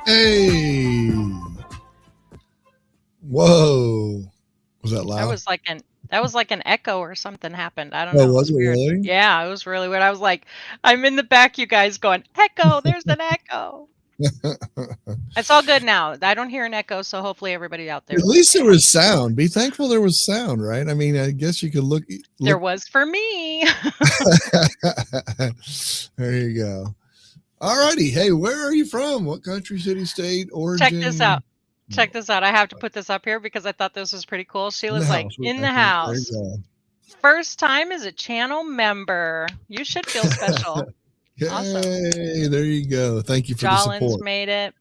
Hey. Whoa. Was that loud? That was like an echo or something happened. I don't know. Oh, was it really? Yeah, it was really weird. I was like, I'm in the back, you guys going, echo, there's an echo. It's all good now. I don't hear an echo, so hopefully everybody out there. At least there was sound. Be thankful there was sound, right? I mean, I guess you could look. There was for me. There you go. All righty. Hey, where are you from? What country, city, state, origin? Check this out. Check this out. I have to put this up here because I thought this was pretty cool. Sheila's like, in the house. First time as a channel member. You should feel special. Yay, awesome. There you go. Thank you for the support. Made it.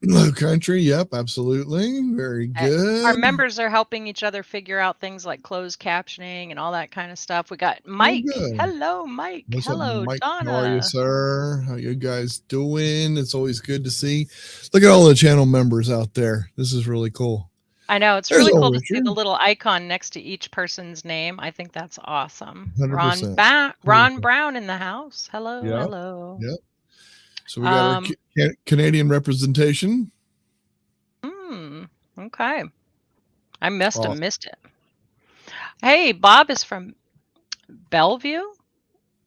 Low country. Yep, absolutely. Very good. Our members are helping each other figure out things like closed captioning and all that kind of stuff. We got Mike. Hello, Mike. Hello, Mike? Donna. How are you, sir? How you guys doing? It's always good to see. Look at all the channel members out there. This is really cool. I know. It's really cool to see the little icon next to each person's name. I think that's awesome. 100%. Ron Brown in the house. Hello. Yep. Hello. Yep. So we got our Canadian representation. Okay. I must have missed it. Hey, Bob is from Bellevue.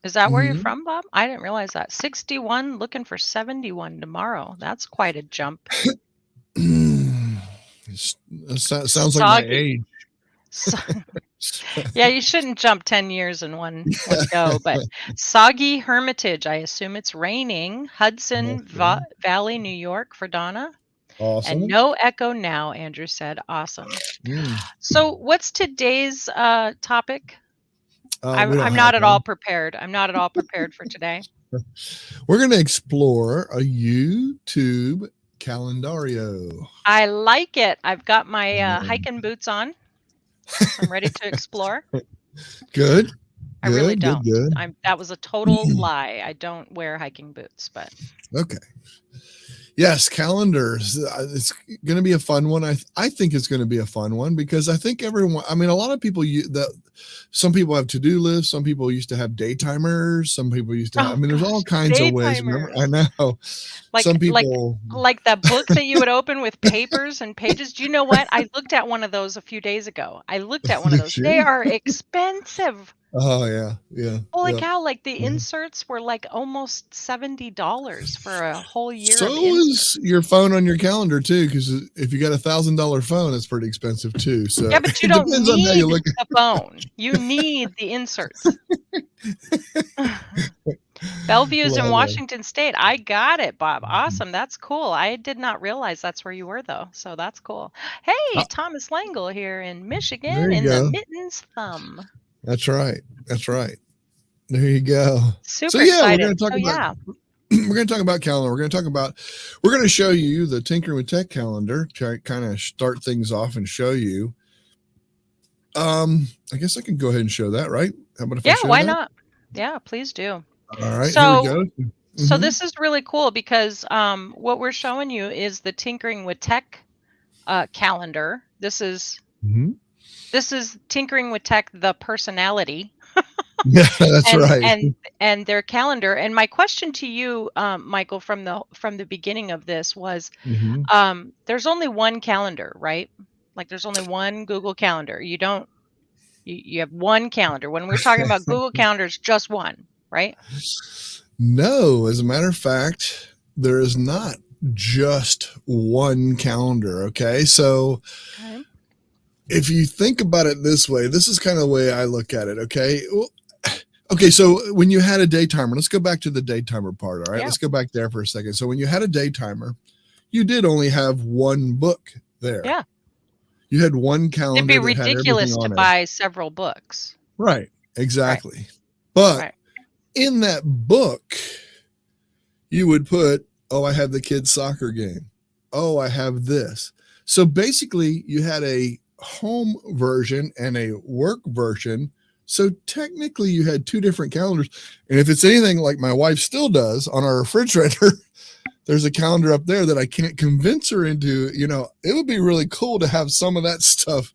Is that where you're from, Bob? I didn't realize that. 61, looking for 71 tomorrow. That's quite a jump. Sounds like my age. Yeah, you shouldn't jump 10 years in one go, but Soggy Hermitage, I assume it's raining. Hudson Valley, New York for Donna. Awesome. And no echo now, Andrew said. Awesome. So what's today's topic? I'm not at all prepared. I'm not at all prepared for today. We're going to explore a YouTube calendario. I like it. I've got my hiking boots on. I'm ready to explore. Good. I really don't. Good. That was a total lie. I don't wear hiking boots, but okay. Yes, calendars. It's going to be a fun one. I think it's going to be a fun one because I think everyone. I mean, a lot of people. Some people have to-do lists. Some people used to have day timers. Some people used to. I mean, there's all kinds of ways. Remember, I know. Like some people like that book that you would open with papers and pages. Do you know what? I looked at one of those a few days ago. I looked at one of those. They are expensive. Oh yeah. Holy cow! Like the inserts were like almost $70 for a whole year. So is your phone on your calendar too, because if you got $1,000 phone, it's pretty expensive too. So yeah, but you don't need the phone. You need the inserts. Bellevue's in Washington State. I got it, Bob. Awesome. That's cool. I did not realize that's where you were though. So that's cool. Hey, Thomas Langle here in Michigan in the Mittens Thumb. That's right. That's right. There you go. Super excited. We're going to talk about calendar. We're going to show you the Tinkering with Tech calendar to kind of start things off and show you. I guess I can go ahead and show that, right? How about if I show why that? not? Yeah, please do. All right. So, here we go. So this is really cool because what we're showing you is the Tinkering with Tech calendar. This is Tinkering with Tech, the personality. Yeah, that's right. And their calendar. And my question to you, Michael, from the beginning of this was, there's only one calendar, right? Like there's only one Google Calendar. You have one calendar. When we're talking about Google Calendars, just one, right? No, as a matter of fact, there is not just one calendar. Okay, so. Okay. If you think about it this way, this is kind of the way I look at it. Okay. Okay. So when you had a day timer, let's go back to the day timer part. All right. Yeah. Let's go back there for a second. So when you had a day timer, you did only have one book there. Yeah. You had one calendar. It'd be ridiculous to buy several books. Right. Exactly. Right. But in that book, you would put, oh, I have the kids' soccer game. Oh, I have this. So basically you had a home version and a work version. So technically you had two different calendars. And if it's anything like my wife still does on our refrigerator, there's a calendar up there that I can't convince her into, it would be really cool to have some of that stuff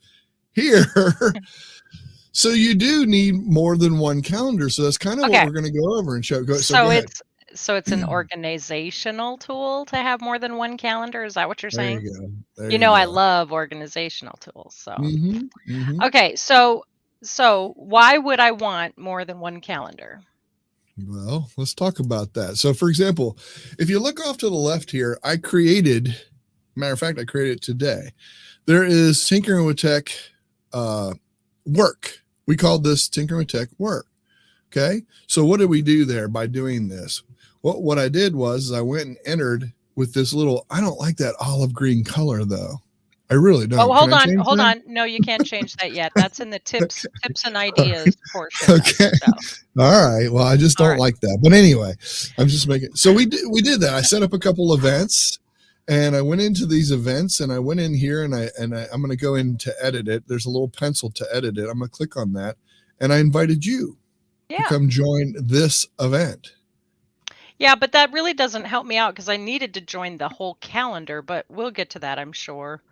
here. So you do need more than one calendar. So that's kind of what we're going to go over and show. So So it's an organizational tool to have more than one calendar. Is that what you're There saying? you go. There You you know, I go. love organizational tools. So, Mm-hmm. okay. So why would I want more than one calendar? Well, let's talk about that. So, for example, if you look off to the left here, matter of fact, I created it today. There is Tinkering with Tech work. We called this Tinkering with Tech work. Okay. So what did we do there by doing this? What I did was I went and entered with this little, I don't like that olive green color though. I really Oh, don't. Can I change hold that? on. No, you can't change that yet. That's in the tips and ideas portion of Okay. the show. All right. Well, I just All don't right. like that. But anyway, I'm just making. So we did that. I set up a couple events, and I went into these events, and I went in here, and I'm going to go in to edit it. There's a little pencil to edit it. I'm going to click on that, and I invited you to Yeah. come join this event. Yeah, but that really doesn't help me out because I needed to join the whole calendar, but we'll get to that, I'm sure.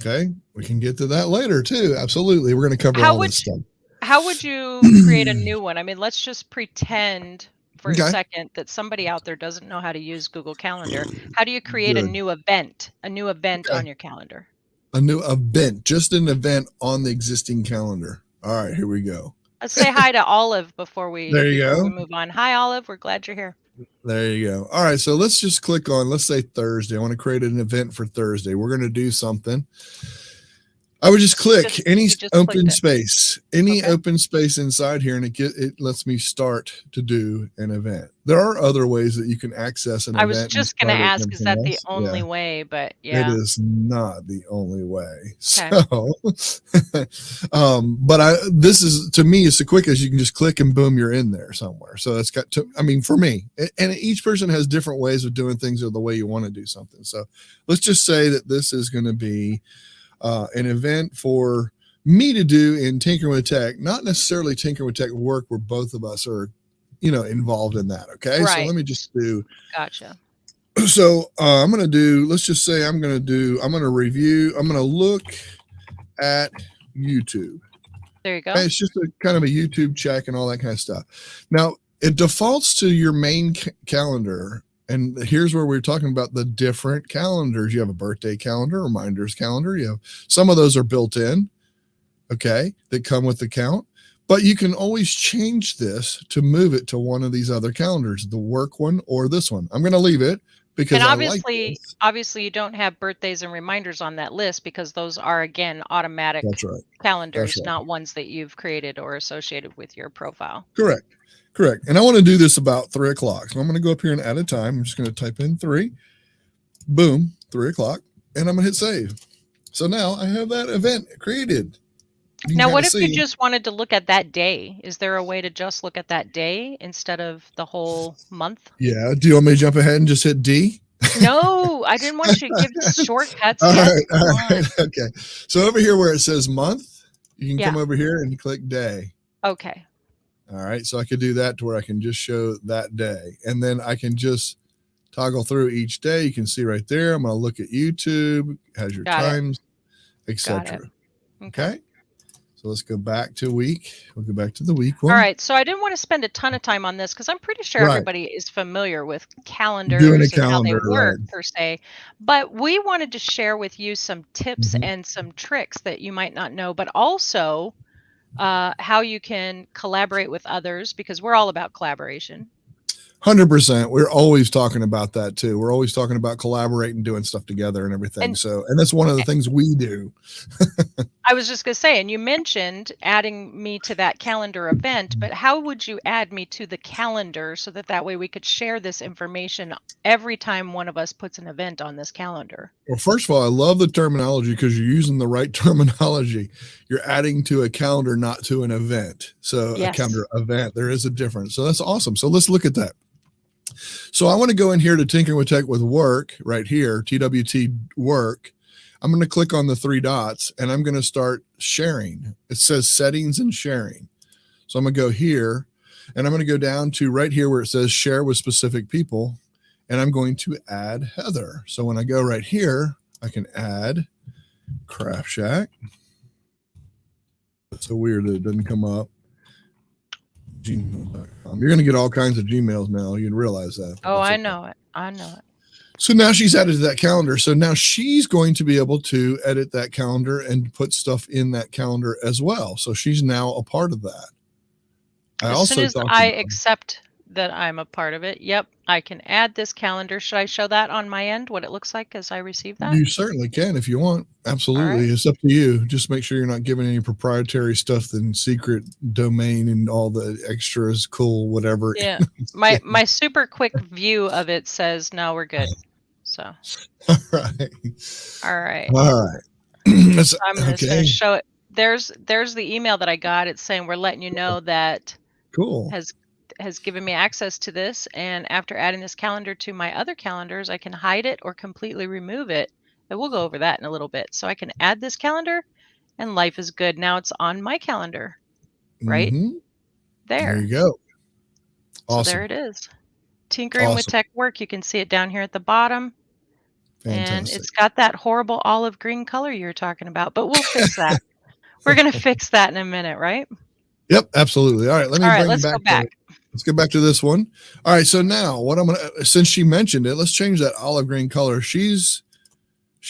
Okay. We can get to that later too. Absolutely. We're going to cover all this stuff. How would you create a new one? I mean, let's just pretend for a second that somebody out there doesn't know how to use Google Calendar. How do you create a new event on your calendar? A new event, just an event on the existing calendar. All right, here we go. Let's say hi to Olive before we go. move on. Hi, Olive. We're glad you're here. There you go. All right, so let's just click on, let's say Thursday. I want to create an event for Thursday. We're going to do something. I would just click any open space inside here, and it lets me start to do an event. There are other ways that you can access an event. I was just going to ask, is that the only way? But yeah, it is not the only way. Okay. So, this is, to me, it's the quickest. You can just click and boom, you're in there somewhere. So that's got to, I mean, for me, and each person has different ways of doing things or the way you want to do something. So let's just say that this is going to be an event for me to do in Tinkering with Tech, not necessarily Tinkering with Tech work where both of us are, involved in that. Okay. Right. So let me just do. Gotcha. So I'm going to do, let's just say I'm going to look at YouTube. There you go. Okay, it's just a kind of a YouTube check and all that kind of stuff. Now it defaults to your main calendar. And here's where we're talking about the different calendars. You have a birthday calendar, reminders calendar. You have some of those are built in, okay, that come with the account. But you can always change this to move it to one of these other calendars, the work one or this one. I'm going to leave it because obviously you don't have birthdays and reminders on that list because those are, again, automatic calendars, not ones that you've created or associated with your profile. Correct. And I want to do this about 3 o'clock. So I'm going to go up here and add a time. I'm just going to type in 3, boom, 3 o'clock, and I'm going to hit save. So now I have that event created. Now, what if you just wanted to look at that day? Is there a way to just look at that day instead of the whole month? Yeah. Do you want me to jump ahead and just hit D? No, I didn't want you to give shortcuts. All right. Okay. So over here where it says month, you can come over here and click day. Okay. All right. So I could do that to where I can just show that day. And then I can just toggle through each day. You can see right there. I'm going to look at YouTube, has your times, etc. Okay. So let's go back to week. We'll go back to the week one. All right. So I didn't want to spend a ton of time on this because I'm pretty sure everybody is familiar with calendars and how they work per se. But we wanted to share with you some tips and some tricks that you might not know, but also how you can collaborate with others because we're all about collaboration. 100%. We're always talking about that too. We're always talking about collaborating, doing stuff together and everything. And that's one of the things we do. I was just going to say, and you mentioned adding me to that calendar event, but how would you add me to the calendar so that way we could share this information every time one of us puts an event on this calendar? Well, first of all, I love the terminology because you're using the right terminology. You're adding to a calendar, not to an event. So a calendar event, there is a difference. So that's awesome. So let's look at that. So I want to go in here to Tinkering with Tech with work right here, TWT work. I'm going to click on the 3 dots and I'm going to start sharing. It says settings and sharing. So I'm going to go here and I'm going to go down to right here where it says share with specific people. And I'm going to add Heather. So when I go right here, I can add Craft Shack. It's so weird that it doesn't come up. You're going to get all kinds of Gmails now. You realize that. Oh, I know it. I know it. So now she's added to that calendar. So now she's going to be able to edit that calendar and put stuff in that calendar as well. So she's now a part of that. As soon as I accept that I'm a part of it, yep, I can add this calendar. Should I show that on my end, what it looks like as I receive that? You certainly can if you want. Absolutely. Right. It's up to you. Just make sure you're not giving any proprietary stuff and secret domain and all the extras, cool, whatever. Yeah. My super quick view of it says, no, we're good. So. All right. All right. All right. So I'm just going to show it. There's the email that I got. It's saying we're letting you know that has given me access to this, and after adding this calendar to my other calendars, I can hide it or completely remove it. And we'll go over that in a little bit. So I can add this calendar, and life is good. Now it's on my calendar, right? Mm-hmm. There you go. Awesome. So there it is. Tinkering with Tech Work. You can see it down here at the bottom. Fantastic. And it's got that horrible olive green color you're talking about, but we'll fix that. We're going to fix that in a minute, right? Yep, absolutely. All right, let's go back. Let's get back to this one. All right, so now what I'm going to, since she mentioned it, let's change that olive green color. She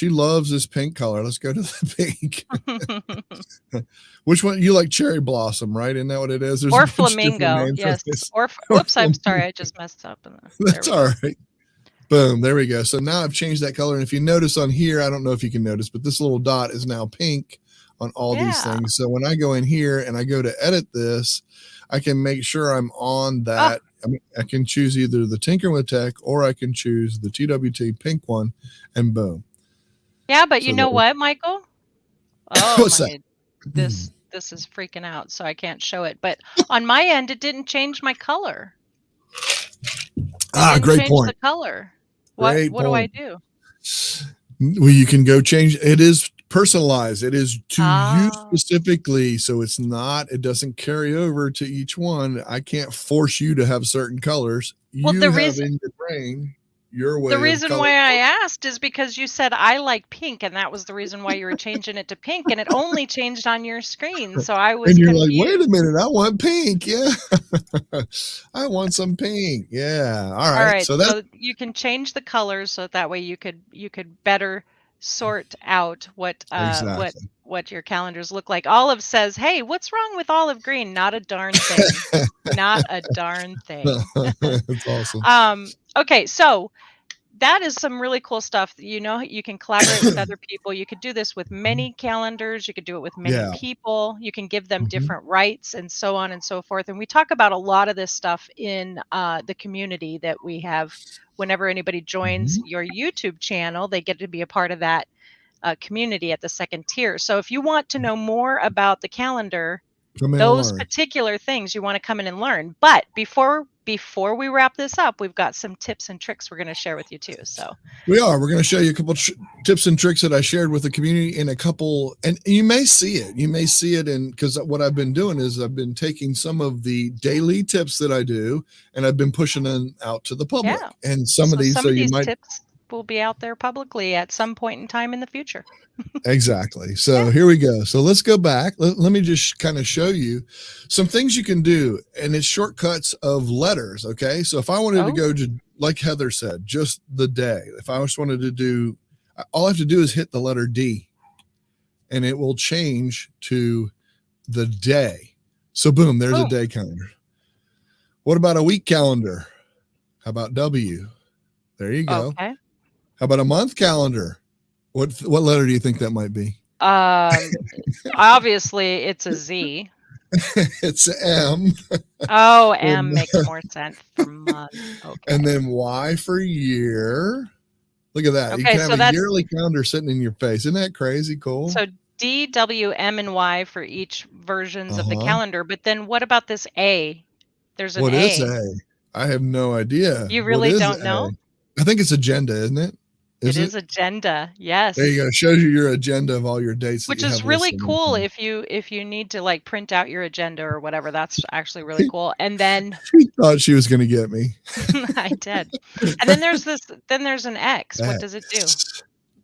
loves this pink color. Let's go to the pink. Which one? You like cherry blossom, right? Isn't that what it is? There's or flamingo, yes. Or whoops, I'm sorry, I just messed up. That's all right. Boom, there we go. So now I've changed that color. And if you notice on here, I don't know if you can notice, but this little dot is now pink on all these things. So when I go in here and I go to edit this, I can make sure I'm on that. I mean, I can choose either the Tinkering with Tech or I can choose the TWT pink one, and boom. Yeah, but you know what, Michael? Oh, what's that? This is freaking out, so I can't show it. But on my end, it didn't change my color. Great point. The color. What do I do? Well, you can go change. It is personalized. It is to you specifically. So it doesn't carry over to each one. I can't force you to have certain colors. Well, you have in your brain your way. The reason why I asked is because you said I like pink, and that was the reason why you were changing it to pink, and it only changed on your screen. So I was confused. Like, wait a minute, I want pink. Yeah. I want some pink. Yeah. All right. So you can change the colors so that way you could better sort out what your calendars look like. Olive says, "Hey, what's wrong with olive green? Not a darn thing. Not a darn thing." That's awesome. Okay, so that is some really cool stuff. You can collaborate with other people. You could do this with many calendars. You could do it with many people. You can give them different rights and so on and so forth. And we talk about a lot of this stuff in the community that we have. Whenever anybody joins your YouTube channel, they get to be a part of that community at the second tier. So if you want to know more about the calendar, those particular things, you want to come in and learn. But before we wrap this up, we've got some tips and tricks we're going to share with you too. So we're going to show you a couple tips and tricks that I shared with the community in a couple, and you may see it. And because what I've been doing is I've been taking some of the daily tips that I do and I've been pushing them out to the public. Yeah. And some of these tips will be out there publicly at some point in time in the future. Exactly. So here we go. So let's go back. Let me just kind of show you some things you can do, and it's shortcuts of letters. Okay. So if I wanted to go to, like Heather said, just the day, if I just wanted to do, all I have to do is hit the letter D and it will change to the day. So boom, there's a day calendar. What about a week calendar? How about W? There you go. Okay. How about a month calendar? What letter do you think that might be? Obviously it's a Z. It's M. Oh, M makes more sense for month. Okay. And then Y for year. Look at that. Okay, you can have a yearly calendar sitting in your face. Isn't that crazy cool? So D, W, M, and Y for each versions of the calendar. But then what about this A? There's an A. What is A? I have no idea. You really don't know? I think it's agenda, isn't it? It is agenda. Yes. There you go. It shows you your agenda of all your dates. Which is really cool if you need to like print out your agenda or whatever. That's actually really cool. And then she thought she was going to get me. I did. And then there's an X. What does it do?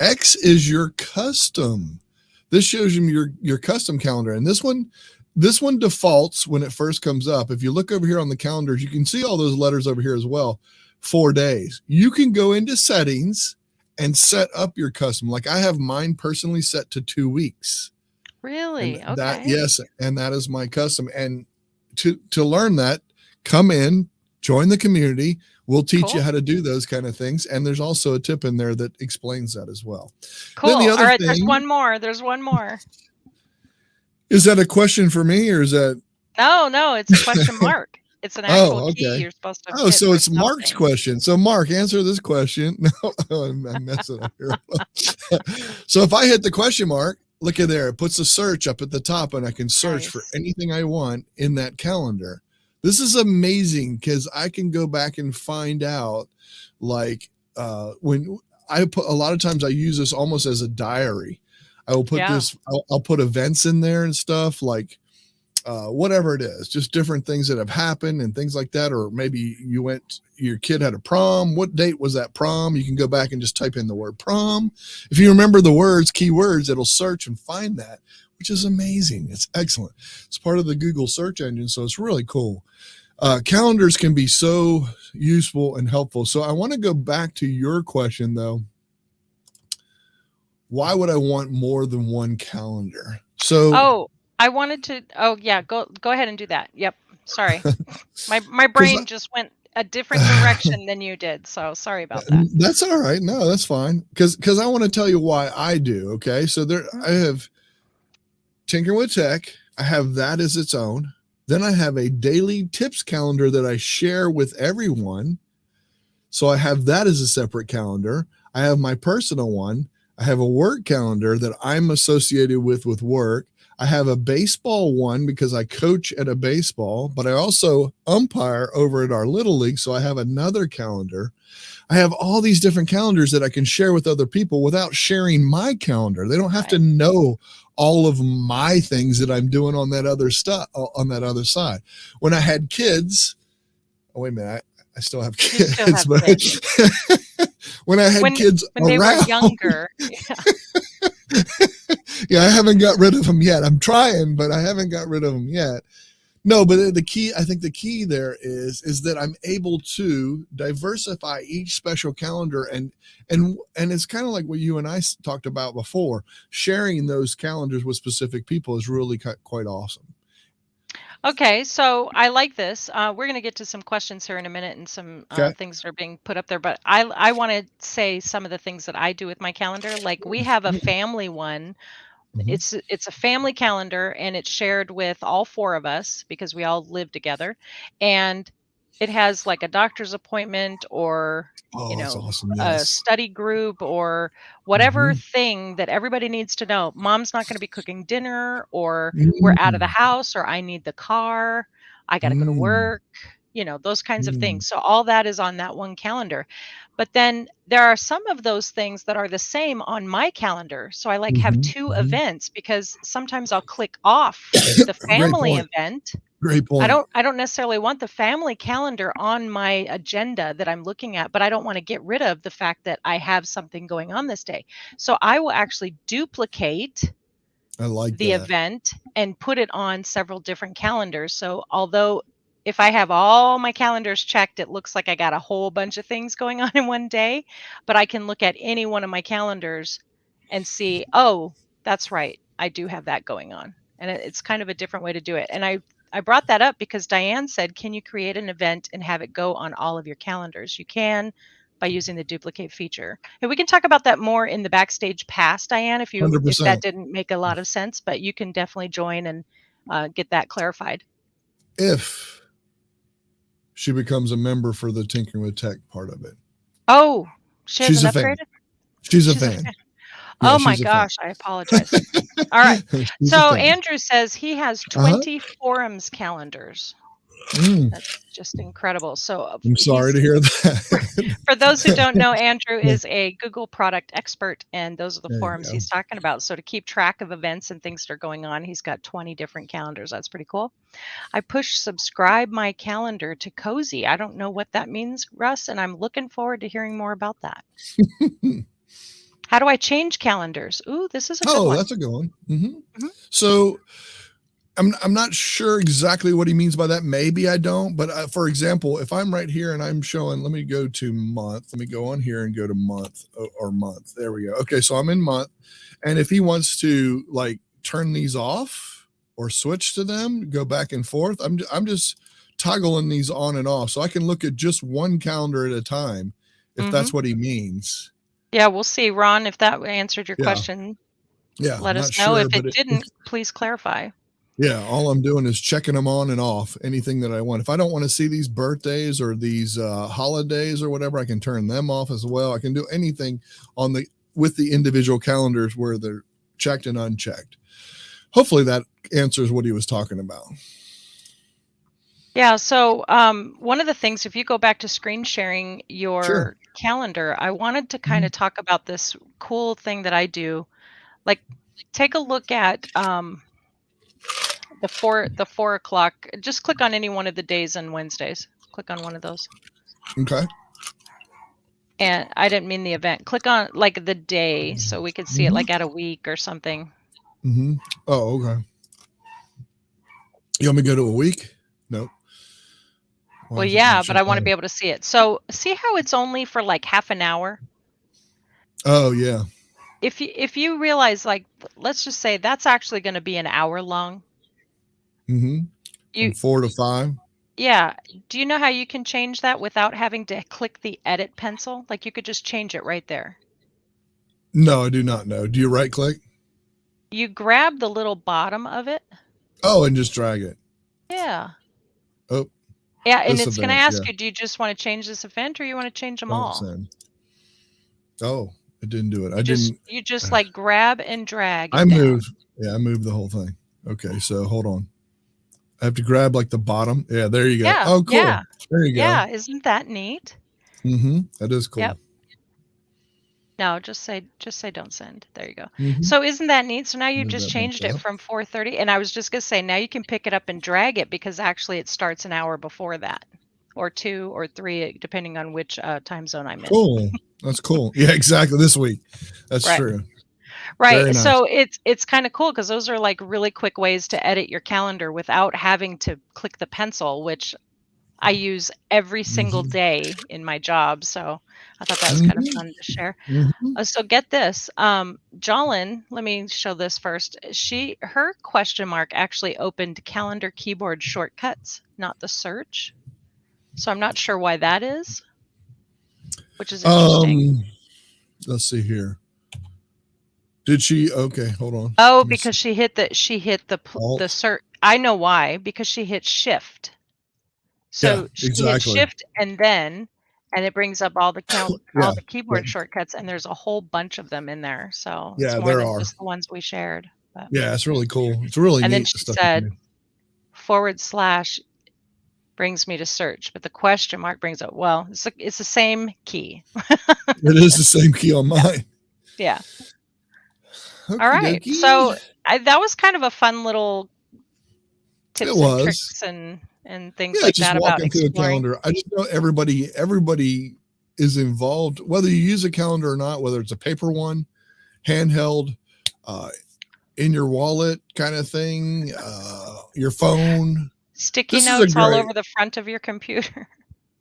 X is your custom. This shows you your custom calendar. And this one, this one defaults when it first comes up. If you look over here on the calendars, you can see all those letters over here as well. 4 days. You can go into settings and set up your custom. Like I have mine personally set to 2 weeks. Really? And that, Okay. yes, and that is my custom. And to learn that, come in, join the community. We'll teach you how to do those kind of things. And there's also a tip in there that explains that as well. Cool. All right, there's one more. There's one more. Is that a question for me, or is that? No, it's a question mark. It's an actual key you're supposed to. Oh, so it's Mark's question. So Mark, answer this question. No, I'm messing up here. So if I hit the question mark, look at there, it puts a search up at the top, and I can search for anything I want in that calendar. This is amazing because I can go back and find out, like when I put, a lot of times I use this almost as a diary. I will put this, I'll put events in there and stuff, like whatever it is, just different things that have happened and things like that. Or maybe your kid had a prom. What date was that prom? You can go back and just type in the word prom. If you remember the words, keywords, it'll search and find that, which is amazing. It's excellent. It's part of the Google search engine. So it's really cool. Calendars can be so useful and helpful. So I want to go back to your question though. Why would I want more than one calendar? So, I wanted to, go ahead and do that. Yep. Sorry. My brain just went a different direction than you did. So sorry about that. That's all right. No, that's fine. Cause I want to tell you why I do. Okay. So I have Tinkering with Tech. I have that as its own. Then I have a daily tips calendar that I share with everyone. So I have that as a separate calendar. I have my personal one. I have a work calendar that I'm associated with work. I have a baseball one because I coach at a baseball, but I also umpire over at our little league. So I have another calendar. I have all these different calendars that I can share with other people without sharing my calendar. They don't have to know all of my things that I'm doing on that other stuff, on that other side. When I had kids, wait a minute, I still have kids, but when I had kids when they were younger. Yeah, I haven't got rid of them yet. I'm trying, but I haven't got rid of them yet. No, but the key, I think the key there is that I'm able to diversify each special calendar, and it's kind of like what you and I talked about before. Sharing those calendars with specific people is really quite awesome. Okay, so I like this. We're going to get to some questions here in a minute and some things that are being put up there. But I want to say some of the things that I do with my calendar. Like we have a family one. It's a family calendar, and it's shared with all 4 of us because we all live together. And it has like a doctor's appointment or awesome. a study group or whatever thing that everybody needs to know. Mom's not going to be cooking dinner, or we're out of the house, or I need the car, I got to go to work, those kinds of things. So all that is on that one calendar. But then there are some of those things that are the same on my calendar. So I have 2 events because sometimes I'll click off the family event. Great point. I don't necessarily want the family calendar on my agenda that I'm looking at, but I don't want to get rid of the fact that I have something going on this day. So I will actually duplicate the event and put it on several different calendars. So although if I have all my calendars checked, it looks like I got a whole bunch of things going on in one day, but I can look at any one of my calendars and see, oh, that's right, I do have that going on. And it's kind of a different way to do it. And I brought that up because Diane said, can you create an event and have it go on all of your calendars? You can by using the duplicate feature. And we can talk about that more in the backstage pass, Diane, if that didn't make a lot of sense, but you can definitely join and get that clarified. If she becomes a member for the Tinkering with Tech part of it. Oh, she's a fan. She's a fan. Oh my gosh, I apologize. All right. So Andrew says he has 20 forums calendars. That's just incredible. So I'm sorry to hear that. For those who don't know, Andrew is a Google product expert, and those are the forums he's talking about. So to keep track of events and things that are going on, he's got 20 different calendars. That's pretty cool. I push subscribe my calendar to Cozy. I don't know what that means, Russ, and I'm looking forward to hearing more about that. How do I change calendars? Ooh, this is a good one. Oh, that's a good one. So I'm not sure exactly what he means by that. Maybe I don't, but for example, if I'm right here and I'm showing, let me go to month. Let me go on here and go to month or month. There we go. Okay, so I'm in month, and if he wants to like turn these off or switch to them, go back and forth, I'm just toggling these on and off, so I can look at just one calendar at a time, if that's what he means. Yeah, we'll see, Ron, if that answered your question. Yeah, let us know. If it didn't, please clarify. Yeah, all I'm doing is checking them on and off, anything that I want. If I don't want to see these birthdays or these holidays or whatever, I can turn them off as well. I can do anything with the individual calendars where they're checked and unchecked. Hopefully that answers what he was talking about. Yeah, so one of the things, if you go back to screen sharing your calendar, I wanted to kind of talk about this cool thing that I do. Like, take a look at the 4 o'clock. Just click on any one of the days and Wednesdays. Click on one of those. Okay. And I didn't mean the event. Click on like the day so we could see it like at a week or something. Oh, okay. You want me to go to a week? Nope. Well, yeah, but I want to be able to see it. So see how it's only for like half an hour? Oh, yeah. If you realize, like, let's just say that's actually going to be an hour long. From 4 to 5. Yeah. Do you know how you can change that without having to click the edit pencil? Like, you could just change it right there. No, I do not know. Do you right click? You grab the little bottom of it. Oh, and just drag it. Yeah. Oh. Yeah, and it's going to ask you, do you just want to change this event or you want to change them all? Oh, I didn't do it. You just like grab and drag. I moved the whole thing. Okay, so hold on. I have to grab like the bottom. Yeah, there you go. Yeah, oh, cool. Yeah. There you go. Yeah, isn't that neat? That is cool. Yep. No, just say don't send. There you go. So isn't that neat? So now you just changed it from 4:30, and I was just gonna say now you can pick it up and drag it because actually it starts an hour before that, or 2 or 3, depending on which time zone I'm in. Cool. That's cool. Yeah, exactly. This week. That's true. Right. Nice. So it's kind of cool because those are like really quick ways to edit your calendar without having to click the pencil, which I use every single day in my job. So I thought that was kind of fun to share. So get this, Jolyn, let me show this first. Her question mark actually opened calendar keyboard shortcuts, not the search. So I'm not sure why that is, which is interesting. Let's see here. Did she? Okay, hold on. Oh, because she hit the search. I know why, because she hit shift. So she hit shift and it brings up all the all the keyboard shortcuts, and there's a whole bunch of them in there. So it's more than just the ones we shared. But. Yeah, it's really cool. It's really neat. And then she said / brings me to search, but the question mark brings up, well, it's the same key. It is the same key on mine. Yeah. All right. So that was kind of a fun little tips and tricks and things like that about exploring. A calendar. I just know everybody is involved, whether you use a calendar or not, whether it's a paper one, handheld, in your wallet kind of thing, your phone. Sticky notes all over the front of your computer.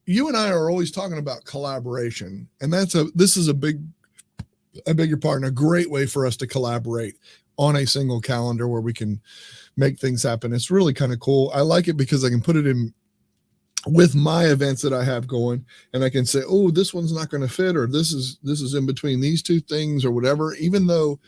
You and I are always talking about collaboration, and this is a big, I beg your pardon, a great way for us to collaborate on a single calendar where we can make things happen. It's really kind of cool. I like it because I can put it in with my events that I have going, and I can say, oh, this one's not going to fit, or this is in between these two things or whatever. Even though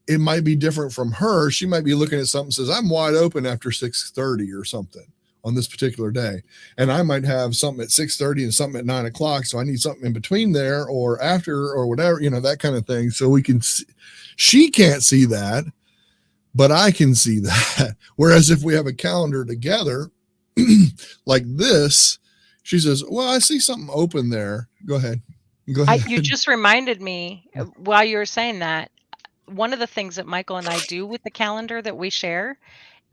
it might be different from her, she might be looking at something and says, I'm wide open after 6:30 or something on this particular day. And I might have something at 6:30 and something at 9 o'clock. So I need something in between there or after or whatever, that kind of thing. So we can see, she can't see that, but I can see that. Whereas if we have a calendar together like this, she says, well, I see something open there. Go ahead. You just reminded me while you were saying that, one of the things that Michael and I do with the calendar that we share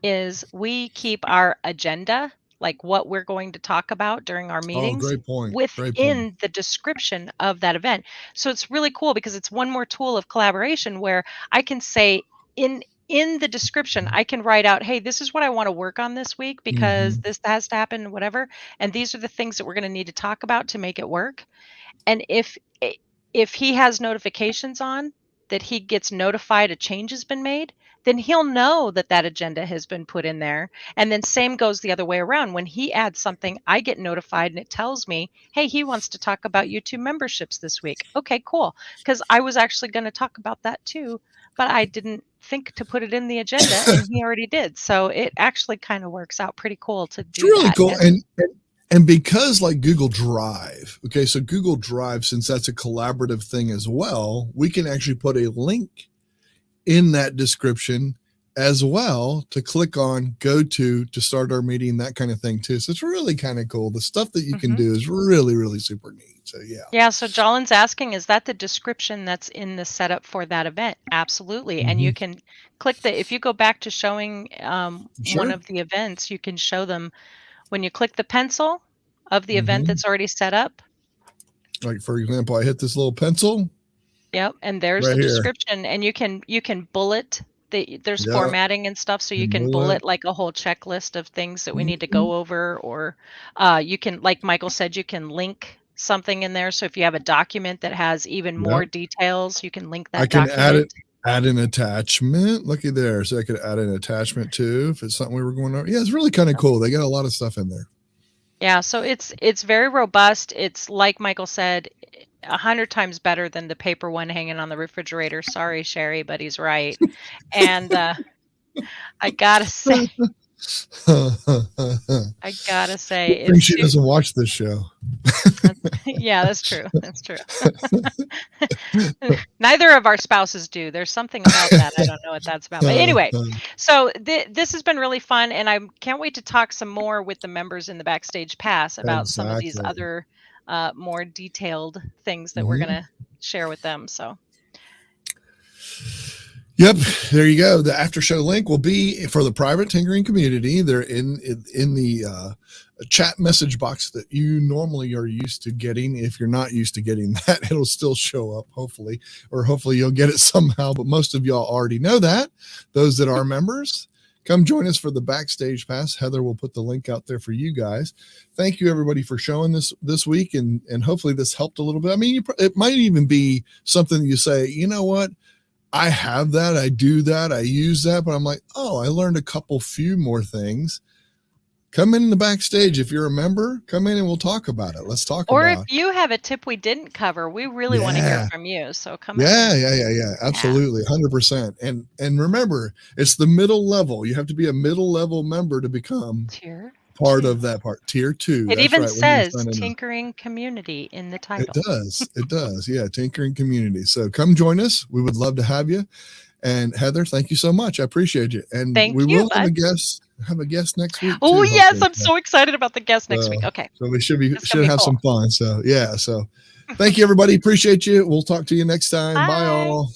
is we keep our agenda, like what we're going to talk about during our meetings, within the description of that event. So it's really cool because it's one more tool of collaboration where I can say in in the description, I can write out, hey, this is what I want to work on this week because this has to happen, whatever. And these are the things that we're going to need to talk about to make it work. And if he has notifications on that he gets notified a change has been made, then he'll know that that agenda has been put in there. And then same goes the other way around. When he adds something, I get notified and it tells me, hey, he wants to talk about YouTube memberships this week. Okay, cool. Because I was actually going to talk about that too, but I didn't think to put it in the agenda and he already did. So it actually kind of works out pretty cool to do it's really that. cool. And because like Google Drive, okay, so Google Drive, since that's a collaborative thing as well, we can actually put a link in that description as well to click on, go to start our meeting, that kind of thing too. So it's really kind of cool. The stuff that you can do is really, really super neat. So yeah. Yeah. So Jolin's asking, is that the description that's in the setup for that event? Absolutely. And you can click if you go back to showing one of the events, you can show them when you click the pencil of the event that's already set up. Like for example, I hit this little pencil. Yep. And there's the description, and you can bullet there's formatting and stuff. So you can bullet like a whole checklist of things that we need to go over, or you can, like Michael said, you can link something in there. So if you have a document that has even more details, you can link that document. Add an attachment. Looky there. So I could add an attachment too if it's something we were going over. Yeah, it's really kind of cool. They got a lot of stuff in there. Yeah, so it's very robust. It's like Michael said, 100 times better than the paper one hanging on the refrigerator. Sorry, Sherry, but he's right. And I gotta say, I think she doesn't watch this show. Yeah, that's true. That's true. Neither of our spouses do. There's something about that. I don't know what that's about. But anyway, so this has been really fun, and I can't wait to talk some more with the members in the Backstage Pass about some of these other more detailed things that we're going to share with them. So. Yep, there you go. The after show link will be for the private tinkering community. They're in the chat message box that you normally are used to getting. If you're not used to getting that, it'll still show up, hopefully, or hopefully you'll get it somehow. But most of y'all already know that. Those that are members, come join us for the Backstage Pass. Heather will put the link out there for you guys. Thank you, everybody, for showing this week, and hopefully this helped a little bit. I mean, it might even be something you say, you know what? I have that, I do that, I use that, but I'm like, oh, I learned a few more things. Come in the Backstage. If you're a member, come in and we'll talk about it. Let's talk about it. Or if you have a tip we didn't cover, we really want to hear from you. So come in. Yeah. Absolutely. 100%. And remember, it's the middle level. You have to be a middle level member to become part of that part. Tier 2. It even says Tinkering Community in the title. It does. Yeah. Tinkering Community. So come join us. We would love to have you. And Heather, thank you so much. I appreciate you. And we will have a guest next week. Oh, yes. I'm so excited about the guest next week. Okay. So we should have some fun. So yeah. So thank you, everybody. Appreciate you. We'll talk to you next time. Bye all.